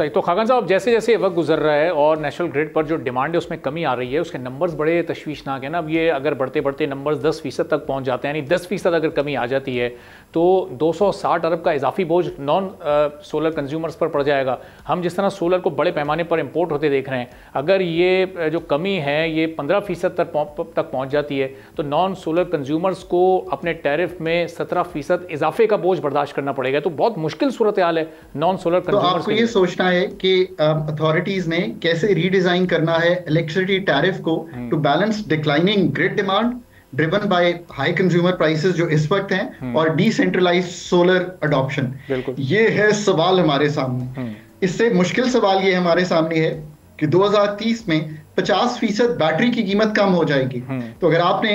सही। तो खाकन साहब, जैसे जैसे वक्त गुजर रहा है और नेशनल ग्रिड पर जो डिमांड है उसमें कमी आ रही है, उसके नंबर्स बड़े तशवीशनाक है ना। अब ये अगर बढ़ते बढ़ते नंबर्स 10% तक पहुंच जाते हैं, यानी 10% अगर कमी आ जाती है तो 260 अरब का इजाफी बोझ नॉन सोलर कंज्यूमर्स पर पड़ जाएगा। हम जिस तरह सोलर को बड़े पैमाने पर इम्पोर्ट होते देख रहे हैं, अगर ये जो कमी है ये 15% तक पहुँच जाती है तो नॉन सोलर कंज्यूमर्स को अपने टैरिफ में 17% इजाफे का बोझ बर्दाश्त करना पड़ेगा। तो बहुत मुश्किल सूरत हाल है नॉन सोलर कंज्यूमर्स के लिए। सोचना है कि अथॉरिटीज ने कैसे रीडिजाइन करना है इलेक्ट्रिसिटी टैरिफ को to balance declining grid demand driven by high consumer prices जो इस वक्त हैं और डिसेंट्रलाइज्ड सोलर अडॉप्शन। ये है सवाल हमारे सामने। इससे मुश्किल सवाल ये हमारे सामने है कि 2030 में 50% बैटरी की कीमत कम हो जाएगी। तो अगर आपने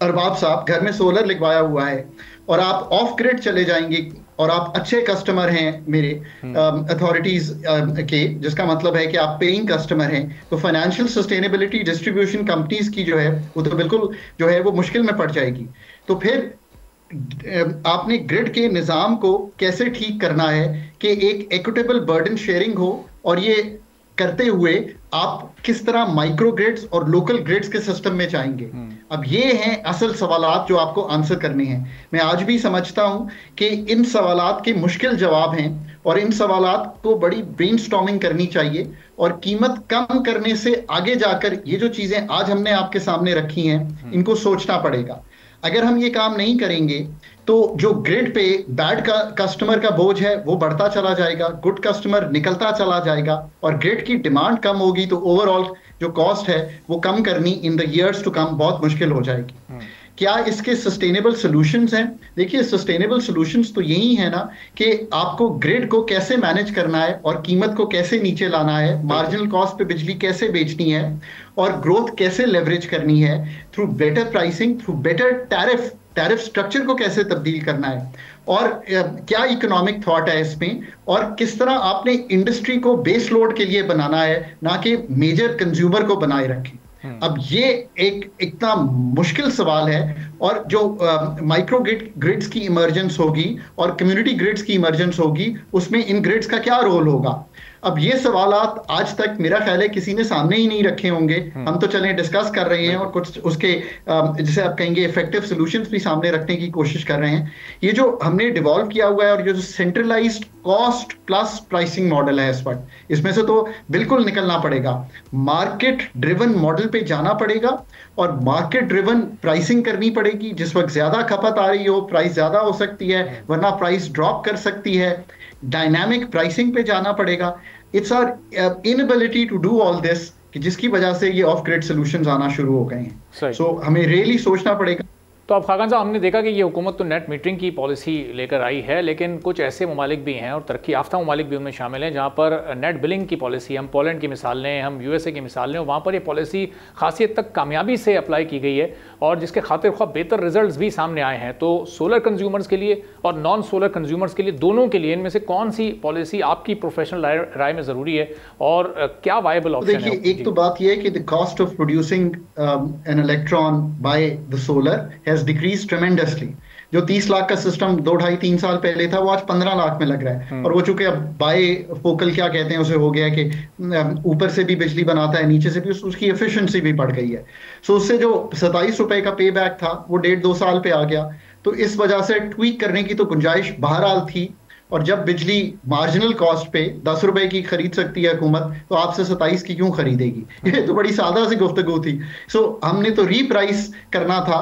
अरबाब साहब घर में सोलर लगवाया हुआ है और आप ऑफ ग्रिड चले जाएंगे और आप अच्छे कस्टमर हैं मेरे अथॉरिटीज के, जिसका मतलब है कि आप पेइंग कस्टमर हैं, तो फाइनेंशियल सस्टेनेबिलिटी डिस्ट्रीब्यूशन कंपनीज की जो है वो तो बिल्कुल जो है वो मुश्किल में पड़ जाएगी। तो फिर आपने ग्रिड के निज़ाम को कैसे ठीक करना है कि एक इक्विटेबल बर्डन शेयरिंग हो, और ये करते हुए आप किस तरह माइक्रो ग्रिड्स और लोकल ग्रिड्स के सिस्टम में जाएंगे। अब ये हैं असल सवालात जो आपको आंसर करने हैं। मैं आज भी समझता हूं कि इन सवालात के मुश्किल जवाब हैं और इन सवालात को बड़ी ब्रेनस्टॉर्मिंग करनी चाहिए, और कीमत कम करने से आगे जाकर ये जो चीजें आज हमने आपके सामने रखी हैं इनको सोचना पड़ेगा। अगर हम ये काम नहीं करेंगे तो जो ग्रिड पे बैड का कस्टमर का बोझ है वो बढ़ता चला जाएगा, गुड कस्टमर निकलता चला जाएगा, और ग्रिड की डिमांड कम होगी तो ओवरऑल जो कॉस्ट है वो कम करनी in the years to come बहुत मुश्किल हो जाएगी। क्या इसके सस्टेनेबल सॉल्यूशंस हैं? देखिए, सस्टेनेबल सॉल्यूशंस तो यही है ना कि आपको ग्रिड को कैसे मैनेज करना है और कीमत को कैसे नीचे लाना है, मार्जिनल कॉस्ट पे बिजली कैसे बेचनी है, और ग्रोथ कैसे लेवरेज करनी है through better pricing, through better tariff structure को कैसे तब्दील करना है, और क्या इकोनॉमिक थॉट है इसमें, और किस तरह आपने इंडस्ट्री को बेस लोड के लिए बनाना है, ना कि मेजर कंज्यूमर को बनाए रखें। अब ये एक इतना मुश्किल सवाल है, और जो माइक्रो ग्रिड्स की इमर्जेंस होगी और कम्युनिटी ग्रिड्स की इमर्जेंस होगी, उसमें इन ग्रिड्स का क्या रोल होगा। अब ये सवालात आज तक मेरा ख्याल है किसी ने सामने ही नहीं रखे होंगे। हम तो चलें डिस्कस कर रहे हैं और कुछ उसके जैसे आप कहेंगे इफेक्टिव सॉल्यूशंस भी सामने रखने की कोशिश कर रहे हैं। ये जो हमने डिवॉल्व किया हुआ है और ये जो centralised cost plus pricing model है इस वक्त, इसमें से तो बिल्कुल निकलना पड़ेगा। मार्केट ड्रिवन मॉडल पे जाना पड़ेगा और मार्केट ड्रिवन प्राइसिंग करनी पड़ेगी। जिस वक्त ज्यादा खपत आ रही हो प्राइस ज्यादा हो सकती है, वरना प्राइस ड्रॉप कर सकती है। डायनामिक प्राइसिंग पे जाना पड़ेगा। It's our inability to do all this कि जिसकी वजह से ये ऑफ ग्रिड सॉल्यूशंस आना शुरू हो गए हैं। सो हमें रियली सोचना पड़ेगा। तो अब खाकन साहब, हमने देखा कि ये हुकूमत तो नेट मीटरिंग की पॉलिसी लेकर आई है, लेकिन कुछ ऐसे ममालिक भी हैं और तरक्की याफ्ता ममालिक भी उनमें शामिल हैं जहाँ पर नेट बिलिंग की पॉलिसी, हम पोलैंड की मिसाल लें, हम USA की मिसाल लें, वहाँ पर ये पॉलिसी खासी हद तक कामयाबी से अप्लाई की गई है और जिसके खातिर ख्वाह बेहतर रिजल्ट्स भी सामने आए हैं। तो सोलर कंज्यूमर्स के लिए और नॉन सोलर कंज्यूमर्स के लिए, दोनों के लिए इनमें से कौन सी पॉलिसी आपकी प्रोफेशनल राय में ज़रूरी है और क्या वायबल ऑप्शन है? देखिए, एक तो बात यह है कि the cost of producing an electron by the solar has decrease tremendously. जो 30 लाख का सिस्टम 2, 2.5, 3 साल पहले था वो आज 15 लाख में लग रहा है, और वो चूंकि अब बाय फोकल क्या कहते हैं उसे हो गया कि ऊपर से भी बिजली बनाता है, नीचे से भी, उसकी एफिशिएंसी भी बढ़ गई है। सो उससे जो 27 रुपए का पे बैक था वो 1.5-2 साल पे आ गया। तो इस वजह से ट्वीक करने की तो गुंजाइश बहरहाल थी, और जब बिजली मार्जिनल कॉस्ट पे 10 रुपए की खरीद सकती है हुकूमत, तो आपसे 27 की क्यों खरीदेगी? ये तो बड़ी सादा सी गुफ्तगू थी। सो हमने तो रीप्राइस करना था।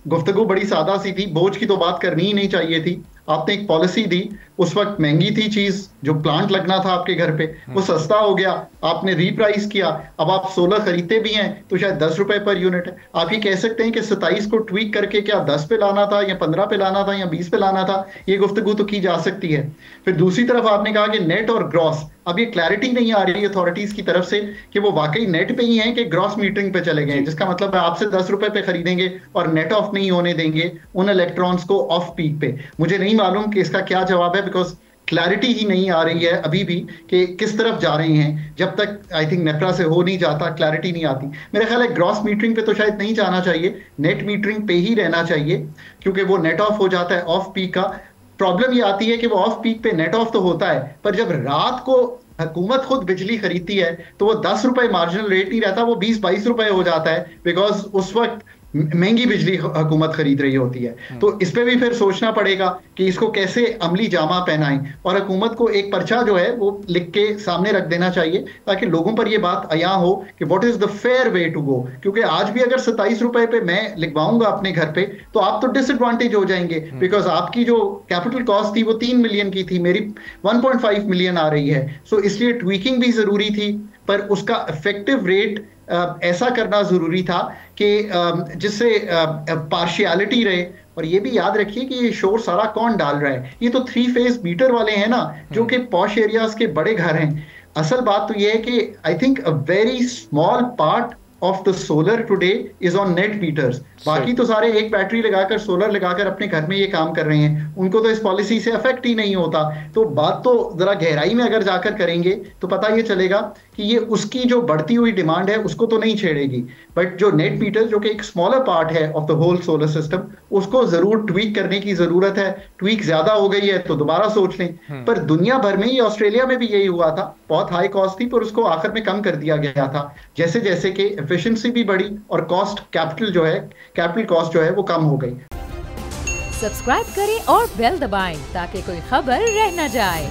गुफ्तगू बड़ी सादा सी थी, बोझ की तो बात करनी ही नहीं चाहिए थी। आपने एक पॉलिसी दी, उस वक्त महंगी थी चीज, जो प्लांट लगना था आपके घर पे वो सस्ता हो गया, आपने रीप्राइस किया। अब आप सोलर खरीदते भी हैं तो शायद 10 रुपए पर यूनिट है। आप ये कह सकते हैं कि 27 को ट्वीक करके क्या 10 पे लाना था या 15 पे लाना था या 20 पे लाना था, ये गुफ्तगू तो की जा सकती है। फिर दूसरी तरफ आपने कहा कि नेट और ग्रॉस, अब ये क्लैरिटी नहीं आ रही अथॉरिटीज की तरफ से कि वो वाकई नेट पे ही है कि ग्रॉस मीटरिंग पे चले गए, जिसका मतलब है आपसे 10 रुपए पे खरीदेंगे और नेट ऑफ नहीं होने देंगे उन इलेक्ट्रॉन्स को ऑफ पीक पे। मुझे नहीं मालूम कि इसका क्या जवाब है, बिकॉज क्लैरिटी ही नहीं आ रही है अभी भी कि किस तरफ जा रहे हैं। जब तक आई थिंक नेपरा से हो नहीं जाता, क्लैरिटी नहीं आती। मेरा ख्याल है ग्रॉस मीटरिंग पे तो शायद नहीं जाना चाहिए, नेट मीटरिंग पे ही रहना चाहिए, क्योंकि वो नेट ऑफ हो जाता है ऑफ पीक का। प्रॉब्लम ये आती है कि वो ऑफ पीक पे नेट ऑफ तो होता है, पर जब रात को हुकूमत खुद बिजली खरीदती है तो वो 10 रुपए मार्जिनल रेट नहीं रहता, वो 20-22 रुपए हो जाता है, बिकॉज उस वक्त महंगी बिजली हुकूमत खरीद रही होती है। तो इस पे भी फिर सोचना पड़ेगा कि इसको कैसे अमली जामा पहनाएं, और हुकूमत को एक पर्चा जो है वो लिख के सामने रख देना चाहिए ताकि लोगों पर ये बात आया हो कि what is the fair way to go. क्योंकि आज भी अगर 27 रुपए पे मैं लिखवाऊंगा अपने घर पे तो आप तो डिसएडवांटेज हो जाएंगे, बिकॉज आपकी जो कैपिटल कॉस्ट थी वो 3 मिलियन की थी, मेरी 1.5 मिलियन आ रही है। सो इसलिए ट्वीकिंग भी जरूरी थी, पर उसका इफेक्टिव रेट ऐसा करना जरूरी था कि जिससे पार्शियलिटी रहे। और ये भी याद रखिए कि ये शोर सारा कौन डाल रहा है, ये तो 3 फेज मीटर वाले हैं ना, जो कि पॉश एरियाज के बड़े घर हैं। असल बात तो ये है कि I think a very small part of the solar today is on net meters. बाकी तो सारे एक बैटरी लगाकर, सोलर लगाकर अपने घर में ये काम कर रहे हैं, उनको तो इस पॉलिसी से अफेक्ट ही नहीं होता। तो बात तो जरा गहराई में अगर जाकर करेंगे तो पता ये चलेगा कि ये उसकी जो बढ़ती हुई डिमांड है उसको तो नहीं छेड़ेगी, बट जो नेट मीटर जो कि एक स्मॉलर पार्ट है of the whole solar system, उसको जरूर ट्वीक करने की जरूरत है। ट्वीक ज्यादा हो गई है तो दोबारा सोच लें। पर दुनिया भर में ही, ऑस्ट्रेलिया में भी यही हुआ था, बहुत हाई कॉस्ट थी पर उसको आखिर में कम कर दिया गया था, जैसे जैसे कि एफिशिएंसी भी बढ़ी और कॉस्ट कैपिटल जो है, कैपिटल कॉस्ट जो है वो कम हो गई। सब्सक्राइब करें और बेल दबाएं ताकि कोई खबर रह न जाए।